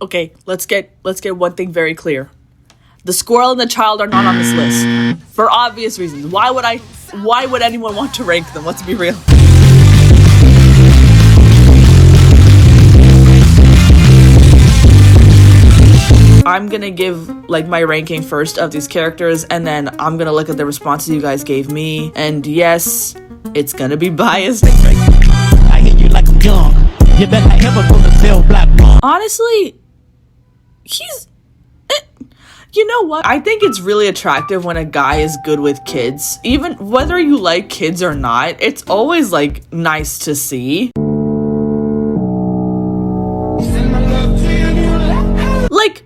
Okay, let's get one thing very clear. The squirrel and the child are not on this list. For obvious reasons. Why would anyone want to rank them? Let's be real. I'm gonna give like my ranking first of these characters, and then I'm gonna look at the responses you guys gave me. And yes, it's gonna be biased. I hit you like a gun. You bet I ever go to sell black bomb. Honestly, he's... You know what? I think it's really attractive when a guy is good with kids. Even whether you like kids or not, it's always like nice to see. Like,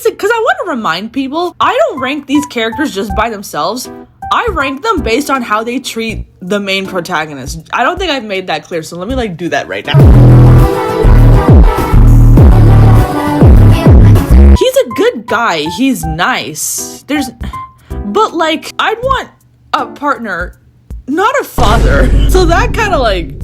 because I want to remind people, I don't rank these characters just by themselves. I rank them based on how they treat the main protagonist. I don't think I've made that clear, so let me like do that right now. He's a good guy. He's nice. But like, I'd want a partner, not a father. So that kind of like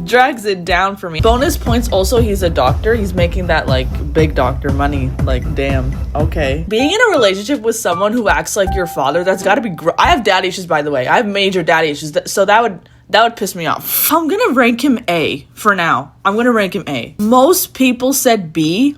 drags it down for me. Bonus points also, he's a doctor. He's making that like big doctor money. Like, damn. Okay. Being in a relationship with someone who acts like your father, that's gotta be I have dad issues, by the way. I have major dad issues. So that would piss me off. I'm gonna rank him A for now. I'm gonna rank him A. Most people said B.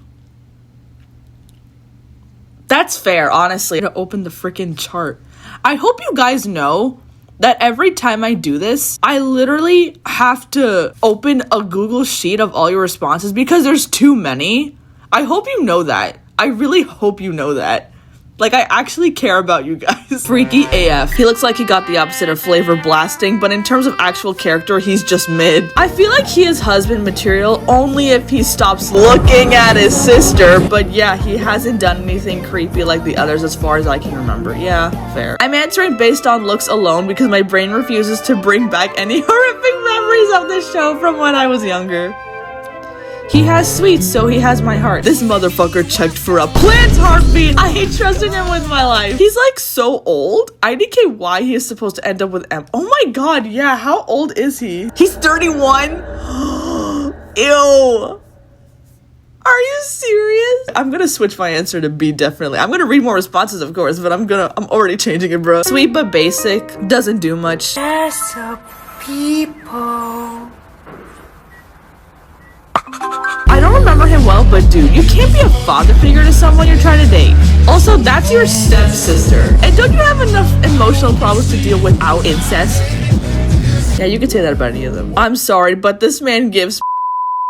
That's fair, honestly. To open the freaking chart. I hope you guys know that every time I do this, I literally have to open a Google sheet of all your responses because there's too many. I hope you know that. I really hope you know that. Like, I actually care about you guys. Freaky AF. He looks like he got the opposite of flavor blasting, but in terms of actual character, he's just mid. I feel like he is husband material only if he stops looking at his sister, but yeah, he hasn't done anything creepy like the others as far as I can remember. Yeah, fair. I'm answering based on looks alone because my brain refuses to bring back any horrific memories of the show from when I was younger. He has sweets, so he has my heart. This motherfucker checked for a plant's heartbeat. I hate trusting him with my life. He's like so old. IDK why he is supposed to end up with M. Oh my god, yeah, how old is he? He's 31? Ew. Are you serious? I'm gonna switch my answer to B, definitely. I'm gonna read more responses, of course, but I'm already changing it, bro. Sweet but basic, doesn't do much. There's a people. I don't remember him well, but dude, you can't be a father figure to someone you're trying to date. Also, that's your stepsister. And don't you have enough emotional problems to deal without incest? Yeah, you could say that about any of them. I'm sorry, but this man gives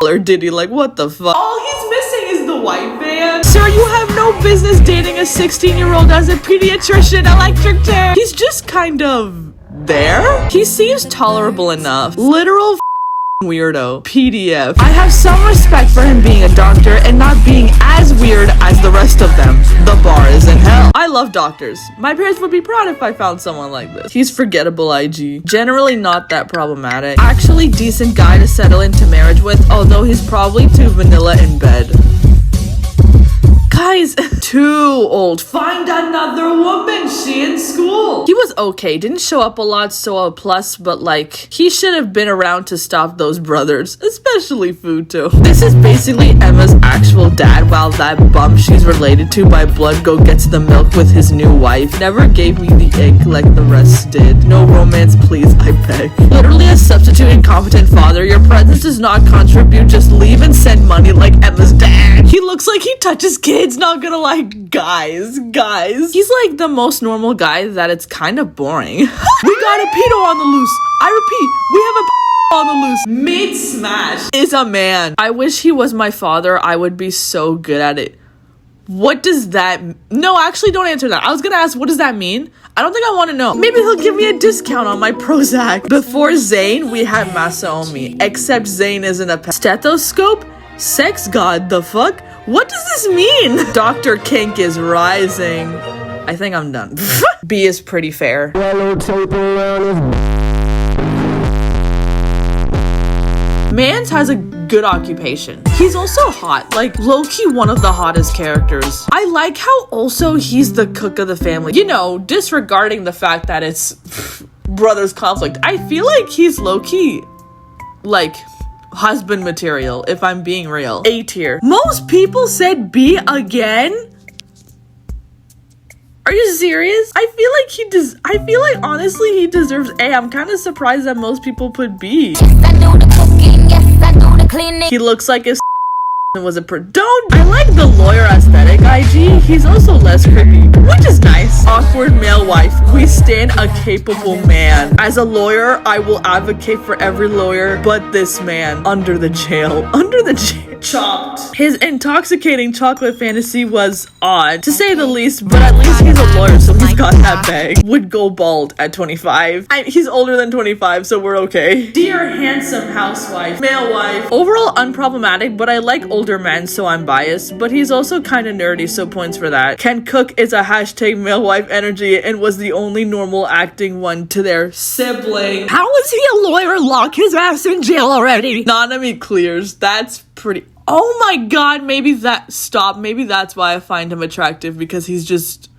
or did he? Like, what the fuck? All he's missing is the white van. Sir, you have no business dating a 16-year-old as a pediatrician electric chair. He's just kind of there. He seems tolerable enough. Literal weirdo. PDF. I have some respect for him being a doctor and not being as weird as the rest of them. The bar is in hell. I love doctors. My parents would be proud if I found someone like this. He's forgettable IG. Generally not that problematic. Actually decent guy to settle into marriage with, although he's probably too vanilla in bed. Guys, too old. Find another woman. She in school. He was okay. Didn't show up a lot, so a plus, but like, he should have been around to stop those brothers, especially Fuuto. This is basically Emma's actual dad, while that bum she's related to by blood go gets the milk with his new wife. Never gave me the egg like the rest did. No romance, please, I beg. Literally a substitute incompetent father. Your presence does not contribute. Just leave and send money like Emma's dad. He looks like he touches kids. Not gonna like, guys. He's like the most normal guy that it's kind of boring. We got a pedo on the loose. I repeat, we have a on the loose. Mid smash is a man. I wish he was my father. I would be so good at it. What does that... No, actually don't answer that. I was gonna ask, what does that mean? I don't think I want to know. Maybe he'll give me a discount on my Prozac. Before Zane, we had Masaomi. Except Zane isn't a pet. Stethoscope? Sex god, the fuck? What does this mean? Dr. Kink is rising. I think I'm done. B is pretty fair. Mans has a good occupation. He's also hot, like low-key one of the hottest characters. I like how also he's the cook of the family. You know, disregarding the fact that it's brothers conflict. I feel like he's low-key, like, husband material, if I'm being real. A tier. Most people said B again? Are you serious? I feel like honestly he deserves A. I'm kind of surprised that most people put B. Yes, I do the cooking, yes, I do the cleaning. He looks like if was a I like the lawyer aesthetic IG. He's also less creepy, which is nice. Awkward male wife. We stand a capable man. As a lawyer, I will advocate for every lawyer but this man. Under the jail. Chopped. His intoxicating chocolate fantasy was odd, to say the least, but at least he's a lawyer, so he's got that bag. Would go bald at 25. He's older than 25, so we're okay. Dear handsome housewife. Male wife. Overall unproblematic, but I like older men, so I'm biased, but he's also kind of nerdy, so points for that. Can cook is a hashtag male wife energy and was the only normal acting one to their sibling. How is he a lawyer? Lock his ass in jail already. Nanami clears. That's pretty. Oh my god, maybe that's why I find him attractive, because he's just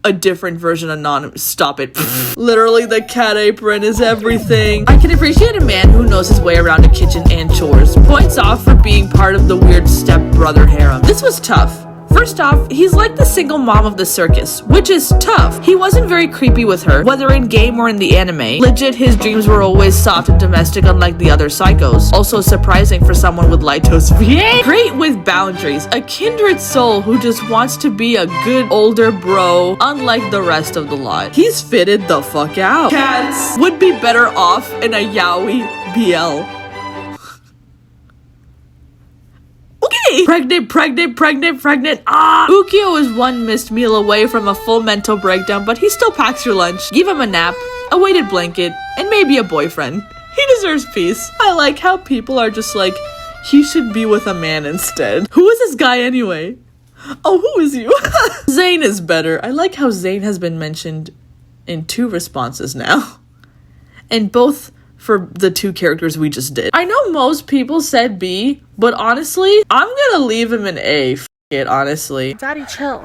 a different version of Stop it. Literally, the cat apron is everything. I can appreciate a man who knows his way around a kitchen and chores. Points off for being part of the weird stepbrother harem. This was tough. First off, he's like the single mom of the circus, which is tough. He wasn't very creepy with her, whether in game or in the anime. Legit, his dreams were always soft and domestic, unlike the other psychos. Also surprising for someone with Lightos VA. Great with boundaries, a kindred soul who just wants to be a good older bro, unlike the rest of the lot. He's fitted the fuck out. Cats would be better off in a yaoi BL. Pregnant. Ukyo is one missed meal away from a full mental breakdown, but he still packs your lunch. Give him a nap, a weighted blanket, and maybe a boyfriend. He deserves peace. I like how people are just like, he should be with a man instead. Who is this guy anyway? Oh, who is you? Zane is better. I like how Zane has been mentioned in 2 responses now. And both for the 2 characters we just did. I know most people said B, but honestly, I'm gonna leave him an A. F it, honestly. Daddy, chill.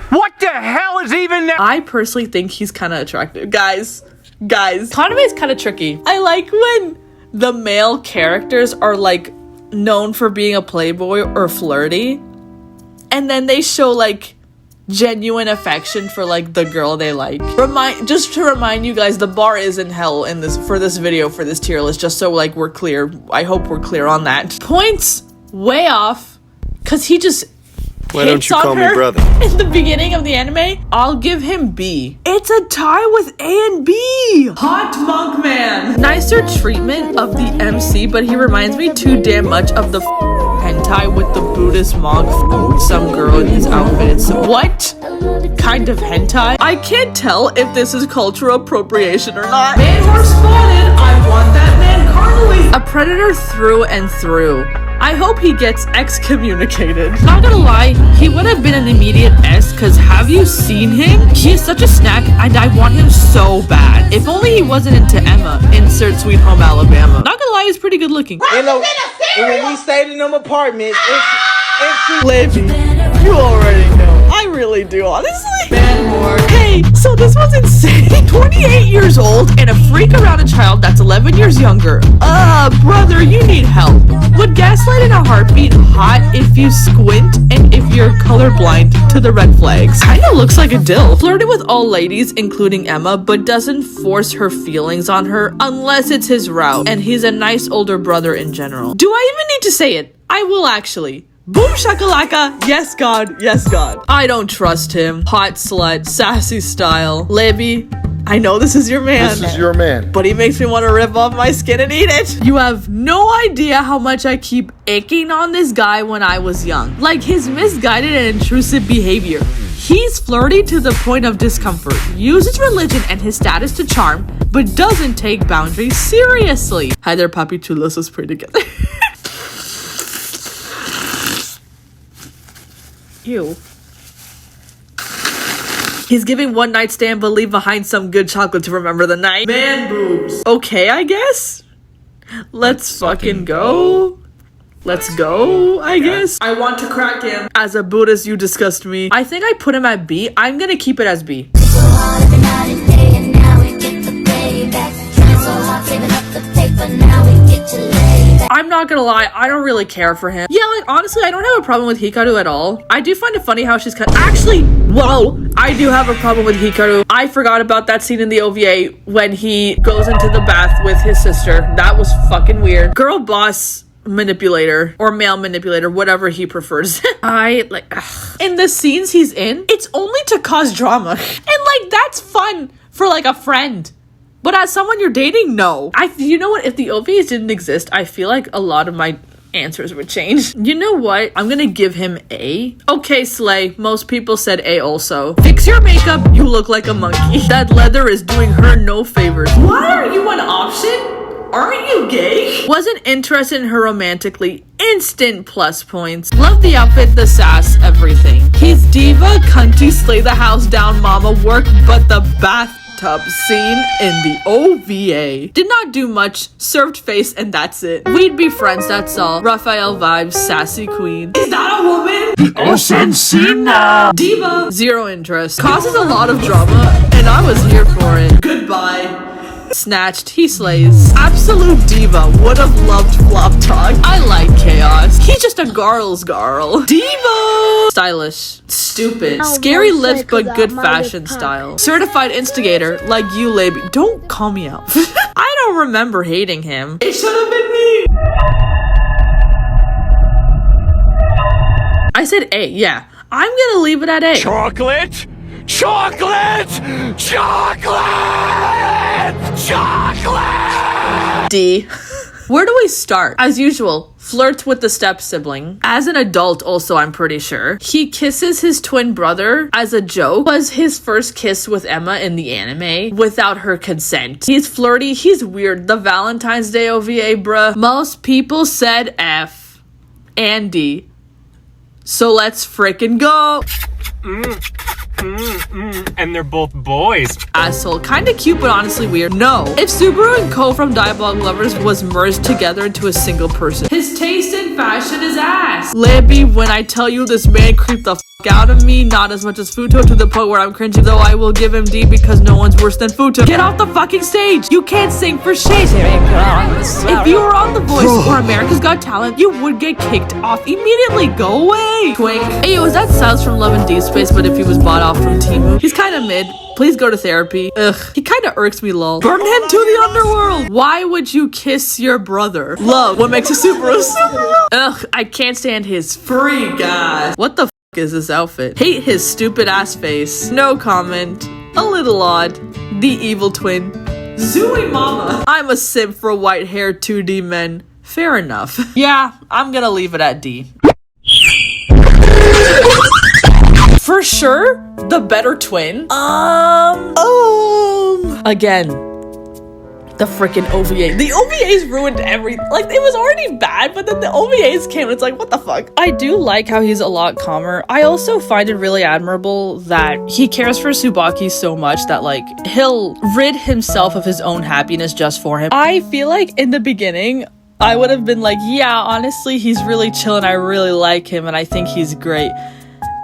What the hell is even that? I personally think he's kind of attractive. Guys, Kaname is kind of tricky. I like when the male characters are like known for being a playboy or flirty, and then they show like genuine affection for like the girl they like. Just to remind you guys, the bar is in hell in this for this video, for this tier list, just so like we're clear. I hope we're clear on that. Points way off, cause he just why don't you call me brother? In the beginning of the anime, I'll give him B. It's a tie with A and B. Hot monk man. Nicer treatment of the MC, but he reminds me too damn much of the hentai with the Buddhist monk some girl in his outfit. It's what kind of hentai? I can't tell if this is cultural appropriation or not. Man horse spotted. I want that man carnally. A predator through and through. I hope he gets excommunicated. Not gonna lie, he would have been an immediate S, cause have you seen him? He is such a snack and I want him so bad. If only he wasn't into Emma. Insert Sweet Home Alabama. Not gonna lie, he's pretty good looking. And when we stayed in them apartments, it's Libby, you already know. I really do, honestly. Hey, so this was insane. 28 years old and a freak around a child that's 11 years younger. Brother, you need help. Would gaslight in a heartbeat hot if you squint and if you're colorblind to the red flags? Kinda looks like a dill. Flirted with all ladies, including Emma, but doesn't force her feelings on her unless it's his route, and he's a nice older brother in general. Do I even need to say it? I will actually. Boom shakalaka, yes god, yes god. I don't trust him. Hot slut, sassy style. Libby, I know this is your man. This is your man. But he makes me want to rip off my skin and eat it. You have no idea how much I keep icking on this guy when I was young. Like his misguided and intrusive behavior. He's flirty to the point of discomfort, uses religion and his status to charm, but doesn't take boundaries seriously. Hi there, Papi Chulos, let's pray together. Ew. He's giving one night stand but leave behind some good chocolate to remember the night. Man boobs. Okay, I guess. Let's fucking go. Let's go, I guess. I want to crack him. As a Buddhist, you disgust me. I think I put him at B. I'm gonna keep it as B. Now we get the payback. Trying so hard, saving up the paper. Now we get to lay. not gonna lie, I don't really care for him. Yeah, like, honestly, I don't have a problem with Hikaru at all. I do find it funny how she's actually, whoa, I do have a problem with Hikaru. I forgot about that scene in the OVA when he goes into the bath with his sister. That was fucking weird. Girl boss manipulator or male manipulator, whatever he prefers. In the scenes he's in, it's only to cause drama. And like, that's fun for like a friend. But as someone you're dating, no. You know what? If the OVAs didn't exist, I feel like a lot of my answers would change. You know what? I'm gonna give him A. Okay, Slay. Most people said A also. Fix your makeup. You look like a monkey. That leather is doing her no favors. Why are you an option? Aren't you gay? Wasn't interested in her romantically. Instant plus points. Love the outfit, the sass, everything. He's diva, cunty, slay the house down, mama, work, but the bathtub scene in the OVA did not do much. Served face and that's it. We'd be friends, that's all. Raphael vibes, sassy queen. Is that a woman? ASAHINA. Diva. Zero interest. Causes a lot of drama and I was here for it. Goodbye. Snatched, he slays. Absolute diva, would have loved flop talk. I like chaos. He's just a girl's girl. Diva! Stylish. Stupid. Scary lips but good fashion style. Certified instigator, like you, Laby. Don't call me out. I don't remember hating him. It should have been me! I said A, yeah. I'm gonna leave it at A. Chocolate! Chocolate! Chocolate! Chocolate! D. Where do we start? As usual, flirts with the step sibling. As an adult also, I'm pretty sure. He kisses his twin brother as a joke. Was his first kiss with Emma in the anime without her consent. He's flirty, he's weird. The Valentine's Day OVA, bruh. Most people said F and D. So let's frickin' go. And they're both boys. Asshole. Kinda cute, but honestly weird. No. If Subaru and Ko from Dialogue Lovers was merged together into a single person. His taste in fashion is ass. Laby, when I tell you this man creeped the out of me, not as much as Fuuto, to the point where I'm cringing, though I will give him D because no one's worse than Fuuto. Get off the fucking stage! You can't sing for shit! If you were on The Voice or America's Got Talent, you would get kicked off immediately. Go away! Twink. Hey, yo, is that Silas from Love and Deep Space, but if he was bought off from Temu? He's kinda mid. Please go to therapy. Ugh. He kinda irks me, lol. Burn him to the underworld! Why would you kiss your brother? Love. What makes a Subaru? Ugh, I can't stand his freak ass. What the f is this outfit? Hate his stupid ass face. No comment. A little odd. The evil twin. Zooey mama. I'm a simp for white hair 2D men. Fair enough. Yeah, I'm gonna leave it at D. For sure, the better twin. Again, the freaking OVA. The OVAs ruined everything. Like, it was already bad, but then the OVAs came and it's like, what the fuck? I do like how he's a lot calmer. I also find it really admirable that he cares for Tsubaki so much that, like, he'll rid himself of his own happiness just for him. I feel like in the beginning, I would have been like, yeah, honestly, he's really chill and I really like him and I think he's great.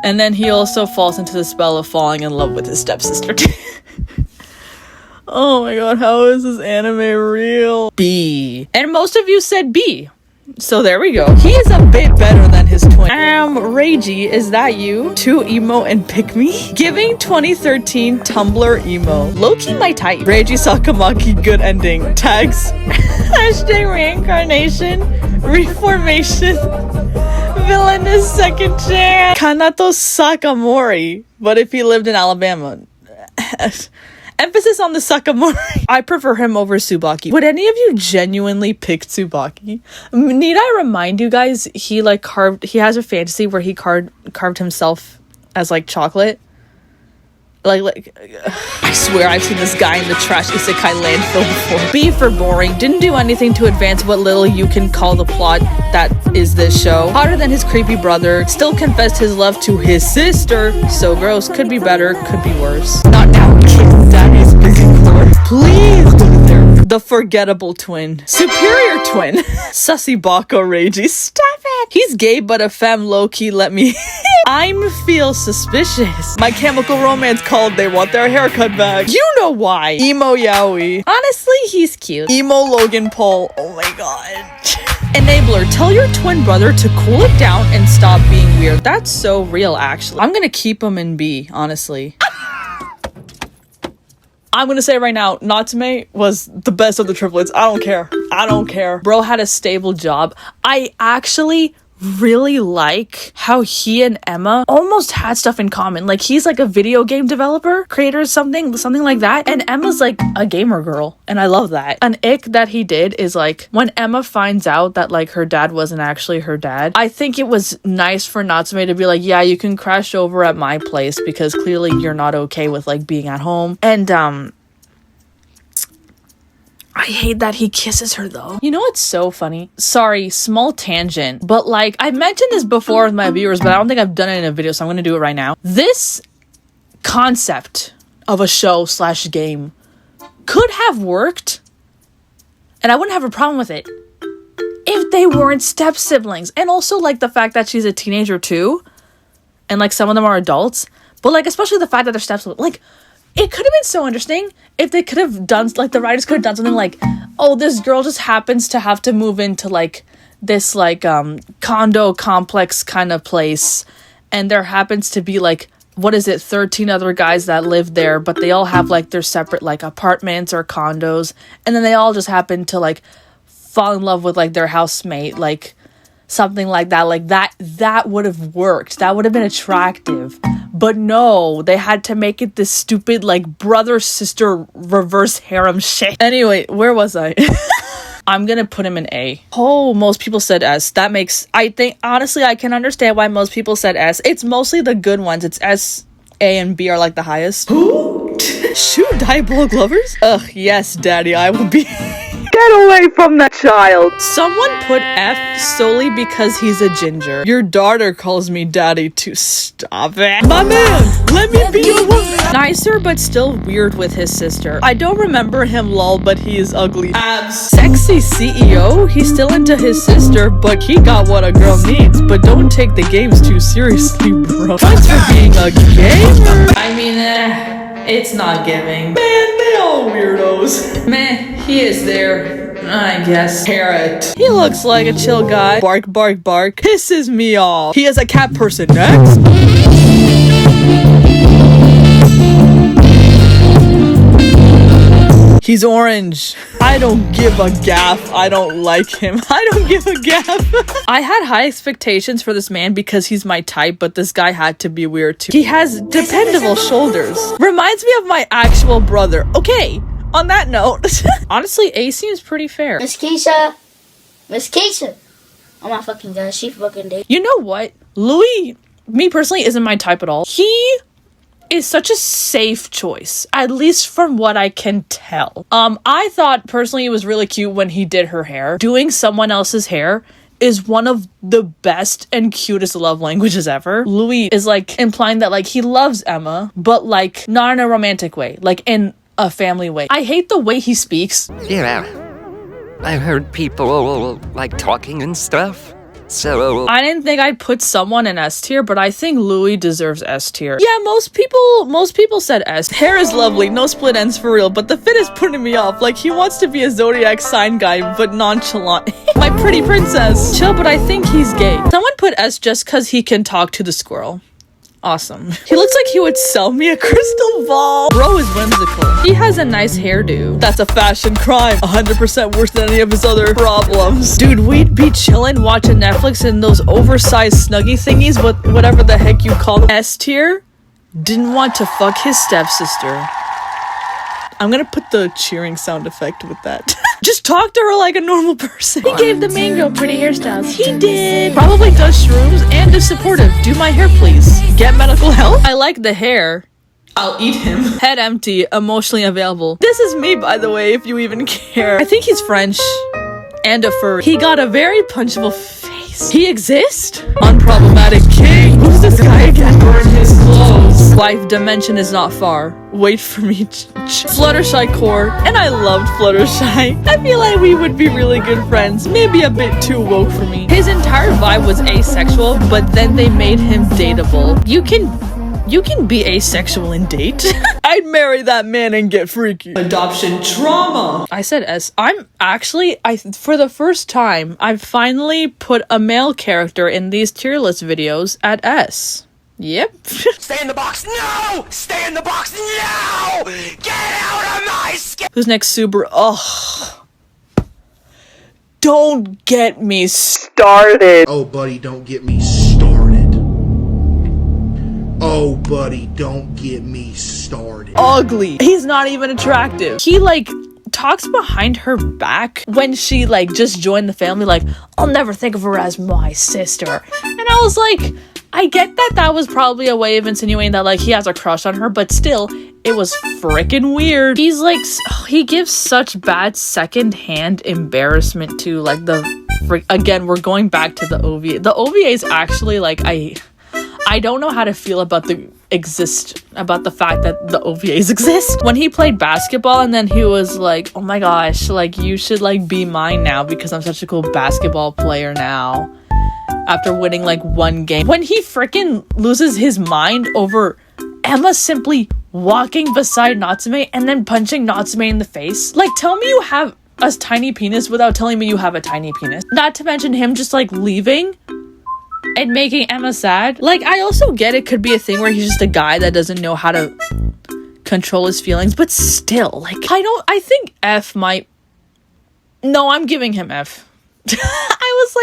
And then he also falls into the spell of falling in love with his stepsister. Oh my god, how is this anime real? B. And most of you said B. So there we go. He is a bit better than his twin. Reiji, is that you? 2 emo and pick me? Giving 2013 Tumblr emo. Low-key my type. Reiji Sakamaki, good ending. Tags. Hashtag reincarnation. Reformation. Villainous second chance. Kanato Sakamori. But if he lived in Alabama. Emphasis on the Sakamori. I prefer him over Tsubaki. Would any of you genuinely pick Tsubaki? Need I remind you guys, he has a fantasy where he carved himself as like chocolate. Like, I swear I've seen this guy in the trash isekai landfill before. B for boring. Didn't do anything to advance what little you can call the plot that is this show. Hotter than his creepy brother. Still confessed his love to his sister. So gross. Could be better. Could be worse. Not now. Daddy's busy floor. Please go to therapy. The forgettable twin. Superior twin. Sussy Bako Reiji. Stop it. He's gay but a femme low-key let me I'm feel suspicious. My Chemical Romance called they want their haircut back. You know why. Emo Yaoi. Honestly, he's cute. Emo Logan Paul. Oh my god. Enabler, tell your twin brother to cool it down and stop being weird. That's so real, actually. I'm gonna keep him in B, honestly. I'm gonna say right now, Natsume was the best of the triplets. I don't care. I don't care. Bro had a stable job. I actually really like how he and Emma almost had stuff in common. Like, he's like a video game developer, creator, something like that, and Emma's like a gamer girl, and I love that. An ick that he did is like when Emma finds out that like her dad wasn't actually her dad, I think it was nice for Natsume to be like, yeah, you can crash over at my place because clearly you're not okay with like being at home. And I hate that he kisses her though. You know what's so funny? Sorry, small tangent, but like I mentioned this before with my viewers, but I don't think I've done it in a video, so I'm gonna do it right now. This concept of a show / game could have worked, and I wouldn't have a problem with it if they weren't step siblings. And also like the fact that she's a teenager too, and like some of them are adults, but like especially the fact that they're step siblings. Like, it could have been so interesting if they could have done, like, the writers could have done something like, oh, this girl just happens to have to move into, like, this, like, condo complex kind of place, and there happens to be, like, 13 other guys that live there, but they all have, like, their separate, like, apartments or condos, and then they all just happen to, like, fall in love with, like, their housemate, like, something like that. That would have worked. That would have been attractive. But no, they had to make it this stupid, like, brother-sister reverse harem shit. Anyway, where was I? I'm gonna put him in A. Oh, most people said S. That makes... I think, honestly, I can understand why most people said S. It's mostly the good ones. It's S, A, and B are, like, the highest. Who? Shoot diabolic lovers? Ugh, yes, daddy, I will be... Get away from that child. Someone put F solely because he's a ginger. Your daughter calls me daddy to stop it. My man, let me be your woman. Nicer but still weird with his sister. I don't remember him lol, but he is ugly. Abs. Sexy CEO? He's still into his sister, but he got what a girl needs. But don't take the games too seriously, bro. What's for being a gamer? I mean, it's not giving. Man, they all weirdos. Meh, he is there, I guess. Carrot. He looks like a chill guy. Bark, bark, bark. Pisses me off. He is a cat person. Next. He's orange. I don't give a gaff. I don't like him. I don't give a gaff. I had high expectations for this man because he's my type, but this guy had to be weird too. He has dependable shoulders. Reminds me of my actual brother. Okay, on that note, honestly, A seems pretty fair. Miss Keisha. Oh my fucking god, she fucking did. You know what? Louis, me personally, isn't my type at all. He is such a safe choice, at least from what I can tell. I thought personally it was really cute when he did her hair. Doing someone else's hair is one of the best and cutest love languages ever. Louis is like implying that like he loves Emma, but like not in a romantic way, like in a family way. I hate the way he speaks. Yeah, I heard people like talking and stuff. So I didn't think I'd put someone in S tier, but I think Louis deserves S tier. Yeah, most people said S. Hair is lovely, no split ends for real, but the fit is putting me off. Like, he wants to be a zodiac sign guy, but nonchalant. My pretty princess. Chill, but I think he's gay. Someone put S just cause he can talk to the squirrel. Awesome. He looks like he would sell me a crystal ball. Bro is whimsical. He has a nice hairdo. That's a fashion crime. 100% worse than any of his other problems. Dude, we'd be chillin', watching Netflix in those oversized snuggie thingies, but whatever the heck you call them. S tier didn't want to fuck his stepsister. I'm gonna put the cheering sound effect with that. Just talk to her like a normal person. He gave the main girl pretty hairstyles. He did. Probably does shrooms and is supportive. Do my hair, please. Get medical help. I like the hair. I'll eat him. Head empty, emotionally available. This is me, by the way, if you even care. I think he's French and a furry. He got a very punchable face. He exists? Unproblematic king. Who's this guy again? Burn his clothes. Wife dimension is not far. Wait for me. Fluttershy core. And I loved Fluttershy. I feel like we would be really good friends. Maybe a bit too woke for me. His entire vibe was asexual, but then they made him dateable. You can be asexual and date. I'd marry that man and get freaky. Adoption trauma. I said S. For the first time, I've finally put a male character in these tier list videos at S. Yep. Stay in the box. No! Stay in the box. No! Get out of my skin! Who's next? Subaru. Oh. Don't get me started. Oh, buddy, don't get me started. Oh, buddy, don't get me started. Ugly. He's not even attractive. He, like, talks behind her back when she, like, just joined the family, like, I'll never think of her as my sister. And I was like, I get that was probably a way of insinuating that, like, he has a crush on her, but still, it was freaking weird. He's, like, he gives such bad second-hand embarrassment to, like, again, we're going back to the OVA. The OVA is actually, like, I don't know how to feel about the fact that the OVAs exist. When he played basketball and then he was like, oh my gosh, like, you should, like, be mine now because I'm such a cool basketball player now. After winning, like, one game. When he freaking loses his mind over Emma simply walking beside Natsume and then punching Natsume in the face. Like, tell me you have a tiny penis without telling me you have a tiny penis. Not to mention him just, like, leaving and making Emma sad. Like, I also get it could be a thing where he's just a guy that doesn't know how to control his feelings, but still, like, I think F might... No, I'm giving him F. I was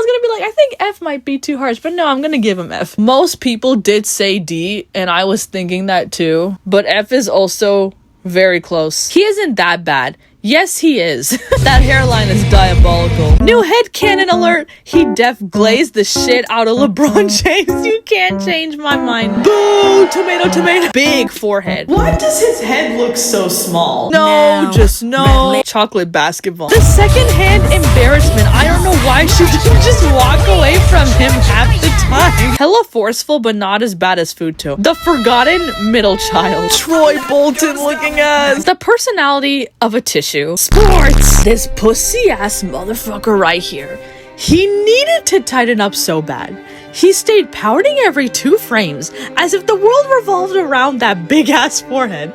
gonna be like, I think F might be too harsh, but no, I'm gonna give him F. Most people did say D, and I was thinking that too, but F is also very close. He isn't that bad. Yes, he is. That hairline is diabolical. New headcanon alert. He def glazed the shit out of LeBron James. You can't change my mind. Boo! Tomato, tomato. Big forehead. Why does his head look so small? No. Just no. Chocolate basketball. The second-hand embarrassment. I don't know why she didn't just walk away from him half the time. Hella forceful, but not as bad as Fuuto. The forgotten middle child. Troy Bolton looking ass. The personality of a tissue. Sports! This pussy-ass motherfucker right here. He needed to tighten up so bad. He stayed pouting every 2 frames, as if the world revolved around that big-ass forehead.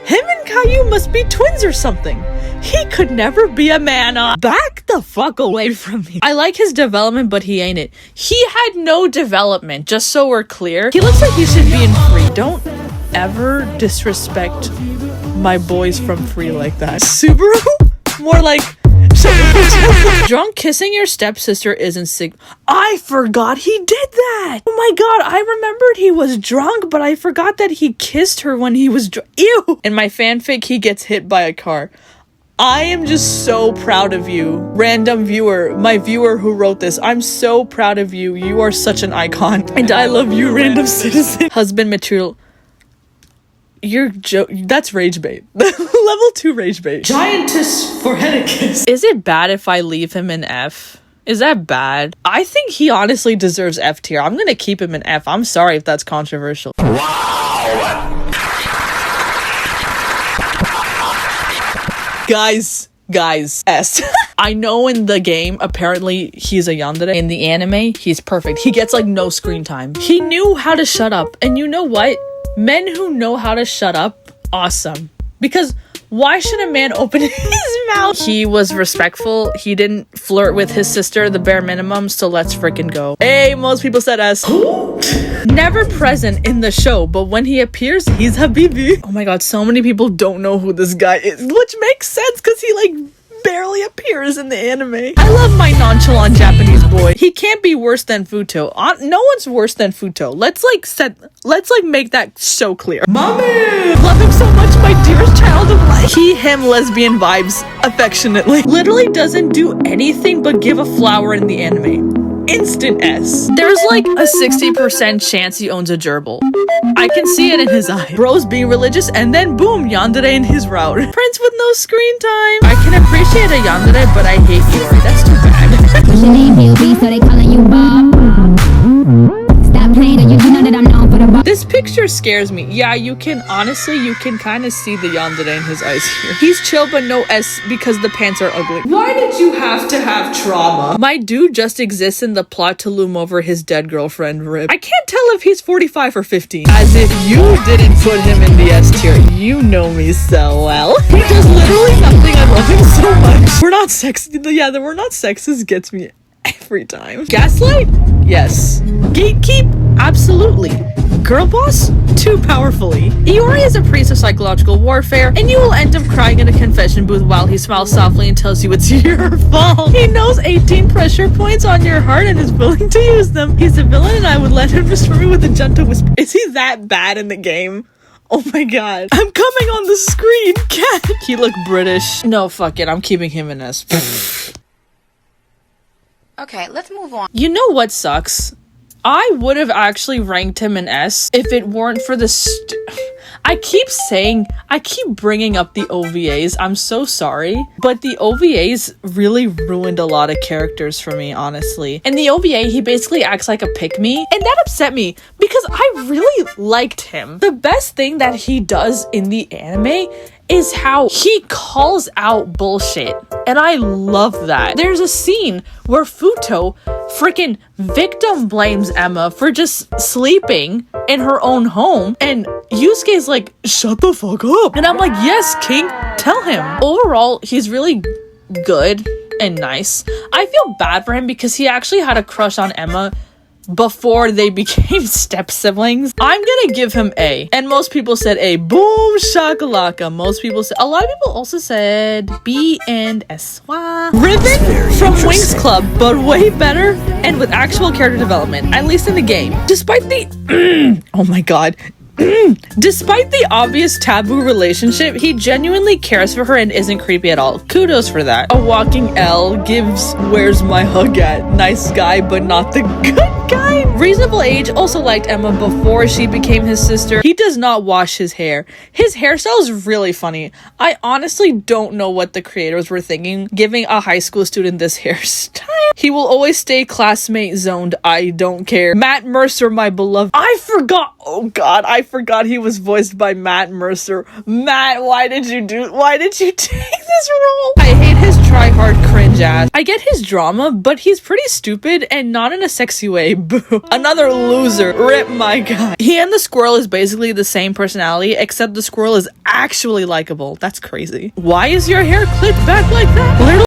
Him and Caillou must be twins or something. He could never be a man up. Back the fuck away from me. I like his development, but he ain't it. He had no development, just so we're clear. He looks like he should be in Free. Don't ever disrespect my boys from Free like that. Subaru? More like... Drunk kissing your stepsister isn't I forgot he did that! Oh my god, I remembered he was drunk, but I forgot that he kissed her when he was drunk. Ew! In my fanfic, he gets hit by a car. I am just so proud of you, random viewer, my viewer who wrote this. I'm so proud of you. You are such an icon. And I love you, random citizen. Husband material. You're that's rage bait. Level 2 rage bait. Giantess foreheadicus. Is it bad if I leave him in F? Is that bad? I think he honestly deserves F tier. I'm gonna keep him in F. I'm sorry if that's controversial. Wow. Guys, S. I know in the game, apparently he's a yandere. In the anime, he's perfect. He gets, like, no screen time. He knew how to shut up. And you know what? Men who know how to shut up, awesome. Because why should a man open his mouth? He was respectful. He didn't flirt with his sister, the bare minimum, so let's freaking go. Hey, most people said S. Never present in the show, but when he appears, he's Habibi. Oh my god, so many people don't know who this guy is, which makes sense because he, like, barely appears in the anime. I love my nonchalant Japanese boy. He can't be worse than Fuuto. No one's worse than Fuuto. Let's make that so clear. Mommy! Love him so much, my dearest child of life. He, him, lesbian vibes, affectionately. Literally doesn't do anything but give a flower in the anime. Instant S. There's like a 60% chance he owns a gerbil. I can see it in his eye. Bros being religious and then boom, yandere in his route. Prince with no screen time. I can appreciate a yandere, but I hate Iori. That's too bad. What's your name, Lil B? So they calling you Bob. Stop playing, or you know that I'm known for the Bob. This picture scares me. Yeah, you can kind of see the yandere in his eyes here. He's chill but no S because the pants are ugly. Why did you have to have trauma? My dude just exists in the plot to loom over his dead girlfriend, Rip. I can't tell if he's 45 or 15. As if you didn't put him in the S tier. You know me so well. He does literally nothing. I love him so much. We're not sexist. Yeah, the we're not sexist gets me every time. Gaslight? Yes. Gatekeep? Absolutely. Girl boss? Too powerfully. Iori is a priest of psychological warfare, and you will end up crying in a confession booth while he smiles softly and tells you it's your fault. He knows 18 pressure points on your heart and is willing to use them. He's a villain and I would let him destroy me with a gentle whisper. Is he that bad in the game? Oh my god. I'm coming on the screen, cat. He looked British. No, fuck it. I'm keeping him in S. Okay, let's move on. You know what sucks? I would have actually ranked him in S if it weren't for the I keep bringing up the OVAs. I'm so sorry. But the OVAs really ruined a lot of characters for me, honestly. In the OVA, he basically acts like a pick-me, and that upset me because I really liked him. The best thing that he does in the anime is how he calls out bullshit. And I love that. There's a scene where Fuuto freaking victim blames Emma for just sleeping in her own home. And Yusuke's like, shut the fuck up. And I'm like, yes, King, tell him. Overall, he's really good and nice. I feel bad for him because he actually had a crush on Emma before they became step siblings. I'm gonna give him A. And most people said A. Boom shakalaka. Most people said, a lot of people also said B and S. Ribbon from Wings Club, but way better and with actual character development, at least in the game. Despite the oh my god. Despite the obvious taboo relationship, he genuinely cares for her and isn't creepy at all. Kudos for that. A walking L gives where's my hug at? Nice guy, but not the good guy. Reasonable age also liked Emma before she became his sister. He does not wash his hair. His hairstyle is really funny. I honestly don't know what the creators were thinking giving a high school student this hairstyle. He will always stay classmate zoned. I don't care. Matt Mercer, my beloved. I forgot. Oh god, I forgot he was voiced by Matt Mercer. Matt, why did you take this role? I hate his try-hard cringe ass. I get his drama, but he's pretty stupid and not in a sexy way. Boo. Another loser. Rip my guy. He and the squirrel is basically the same personality, except the squirrel is actually likable. That's crazy. Why is your hair clipped back like that? Literally.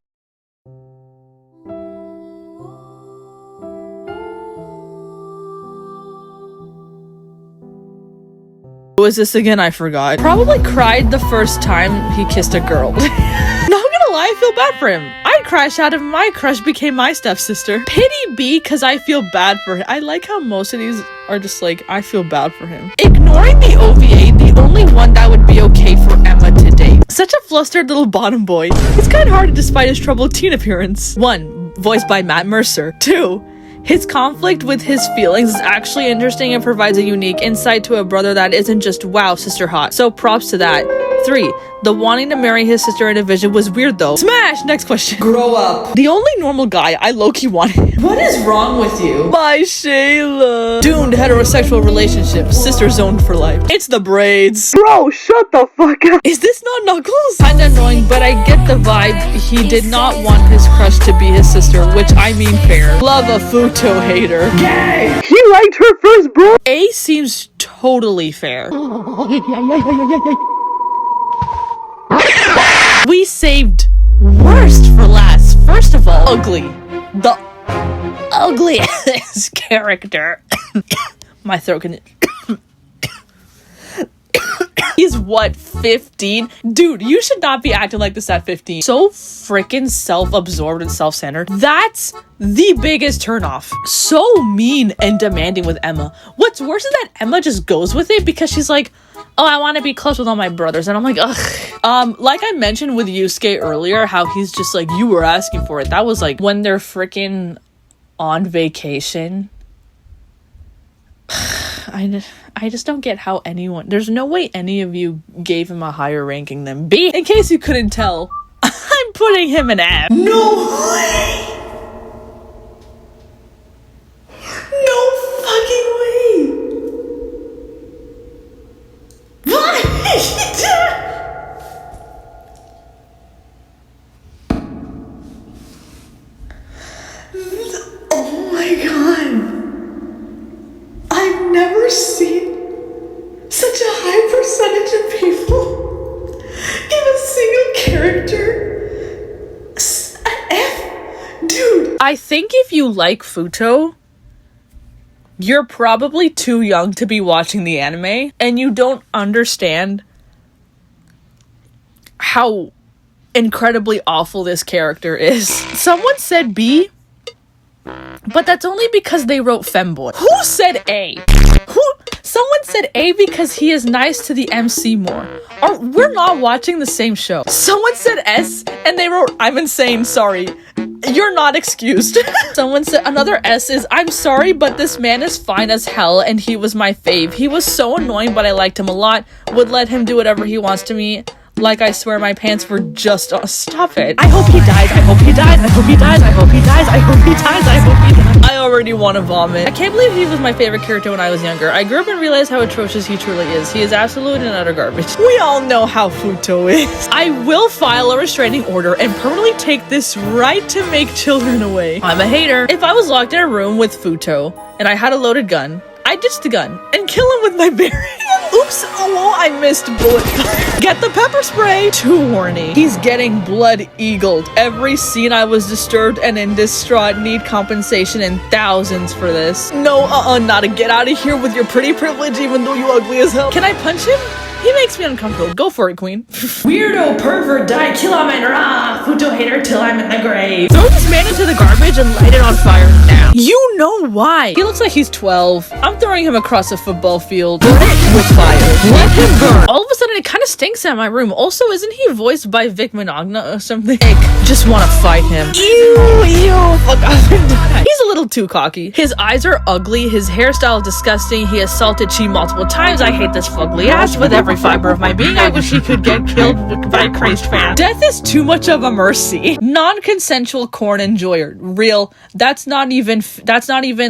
Who is this again? I forgot. Probably cried the first time he kissed a girl. Not gonna lie, I feel bad for him. I'd crash out if my crush became my stepsister. Pity B, because I feel bad for him. I like how most of these are just like, I feel bad for him. Ignoring the OVA, the only one that would be okay for Emma to date. Such a flustered little bottom boy. It's kind of hard despite his troubled teen appearance. 1. Voiced by Matt Mercer. 2. His conflict with his feelings is actually interesting and provides a unique insight to a brother that isn't just wow, sister hot. So props to that. 3. The wanting to marry his sister in a vision was weird though. Smash! Next question. Grow up. The only normal guy I low-key wanted. What is wrong with you? My Shayla. Doomed heterosexual relationship. Sister zoned for life. It's the braids. Bro, shut the fuck up. Is this not Knuckles? Kinda annoying, but I get the vibe. He did not want his crush to be his sister, which I mean fair. Love a Fuuto hater. Gay! He liked her first, bro. A seems totally fair. We saved worst for last. First of all, ugly. The ugliest character. My throat can... He's what, 15? Dude, you should not be acting like this at 15. So freaking self-absorbed and self-centered. That's the biggest turnoff. So mean and demanding with Emma. What's worse is that Emma just goes with it because she's like, oh, I want to be close with all my brothers. And I'm like, ugh. Like I mentioned with Yusuke earlier, how he's just like, you were asking for it. That was like when they're freaking on vacation. I just don't get how anyone... There's no way any of you gave him a higher ranking than B. In case you couldn't tell, I'm putting him in F. No way! No fucking way! I think if you like Fuuto, you're probably too young to be watching the anime, and you don't understand how incredibly awful this character is. Someone said B, but that's only because they wrote femboy. Who said A? Someone said A because he is nice to the MC more. We're not watching the same show. Someone said S, and they wrote, I'm insane, sorry. You're not excused. Someone said another S is, I'm sorry, but this man is fine as hell, and he was my fave. He was so annoying, but I liked him a lot. Would let him do whatever he wants to me. Like, I swear my pants were just... stop it. I hope he dies. I hope he dies. I hope he dies. I hope he dies. I hope he dies. I hope he dies. I already want to vomit. I can't believe he was my favorite character when I was younger. I grew up and realized how atrocious he truly is. He is absolute and utter garbage. We all know how Fuuto is. I will file a restraining order and permanently take this right to make children away. I'm a hater. If I was locked in a room with Fuuto and I had a loaded gun, I'd ditch the gun and kill him with my berry. Oops, oh, I missed bullet. Get the pepper spray. Too horny. He's getting blood eagled. Every scene I was disturbed and in distraught. Need compensation in thousands for this. No, not to get out of here with your pretty privilege even though you ugly as hell. Can I punch him? He makes me uncomfortable. Go for it, queen. Weirdo, pervert, die, kill him and rah! Fuuto hater till I'm in the grave. Throw this man into the garbage and light it on fire now. You know why. He looks like he's 12. I'm throwing him across a football field. Burn it with fire. Let him burn. All of a sudden, it kind of stinks at my room. Also, isn't he voiced by Vic Mignogna or something? Just want to fight him. Ew. Fuck off and die. He's a little too cocky. His eyes are ugly. His hairstyle is disgusting. He assaulted Chi multiple times. I hate this fugly ass with every fiber of my being. I wish he could get killed by a crazed fan. Death is too much of a mercy. Non-consensual corn enjoyer. Real. That's not even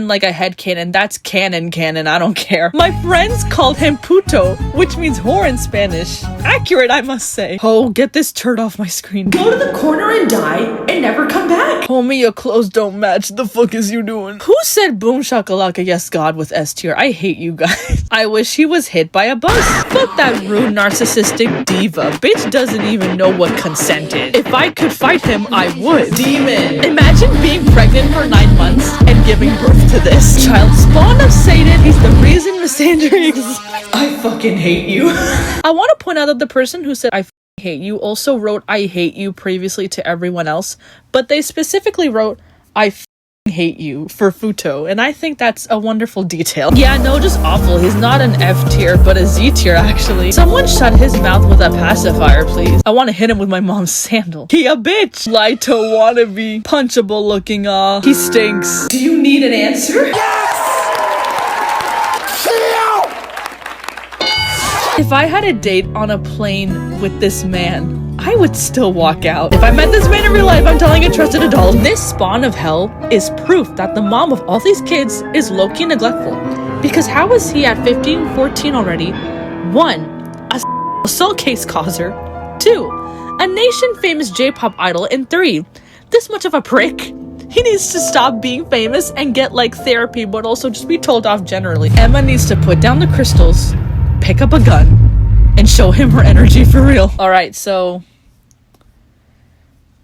like a headcanon. That's canon. I don't care. My friends called him Puto, which means whore in Spanish. Accurate, I must say. Oh, get this turd off my screen. Go to the corner and die and never come back. Homie, your clothes don't match. The fuck is you doing? Who said boom shakalaka yes god with S tier? I hate you guys. I wish he was hit by a bus. Fuck that rude narcissistic diva. Bitch doesn't even know what consent is. If I could fight him, I would. Demon. Imagine being pregnant for 9 months and giving birth to this. Child spawn of Satan. He's the reason misandry exists. I fucking hate you. I want to point out that the person who said I hate you also wrote I hate you previously to everyone else, but they specifically wrote I hate you for Fuuto, and I think that's a wonderful detail. Yeah, no, just awful. He's not an F tier, but a Z tier actually. Someone shut his mouth with a pacifier, please. I want to hit him with my mom's sandal. He a bitch. Lito wannabe. Punchable looking, he stinks. Do you need an answer? Yes! If I had a date on a plane with this man, I would still walk out. If I met this man in real life, I'm telling a trusted adult. This spawn of hell is proof that the mom of all these kids is low-key neglectful. Because how is he at 15, 14 already? 1, a soul case causer. 2, a nation-famous J-pop idol. And 3, this much of a prick. He needs to stop being famous and get like therapy, but also just be told off generally. Emma needs to put down the crystals, pick up a gun, and show him her energy for real. Alright, so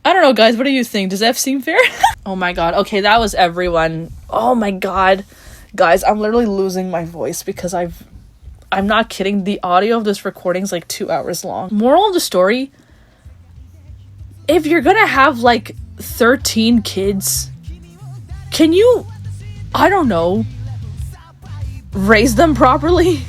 I don't know, guys, what do you think? Does F seem fair? Oh my god. Okay, that was everyone. Oh my god. Guys, I'm literally losing my voice because I'm not kidding. The audio of this recording is like 2 hours long. Moral of the story, if you're gonna have like 13 kids, can you, I don't know, raise them properly?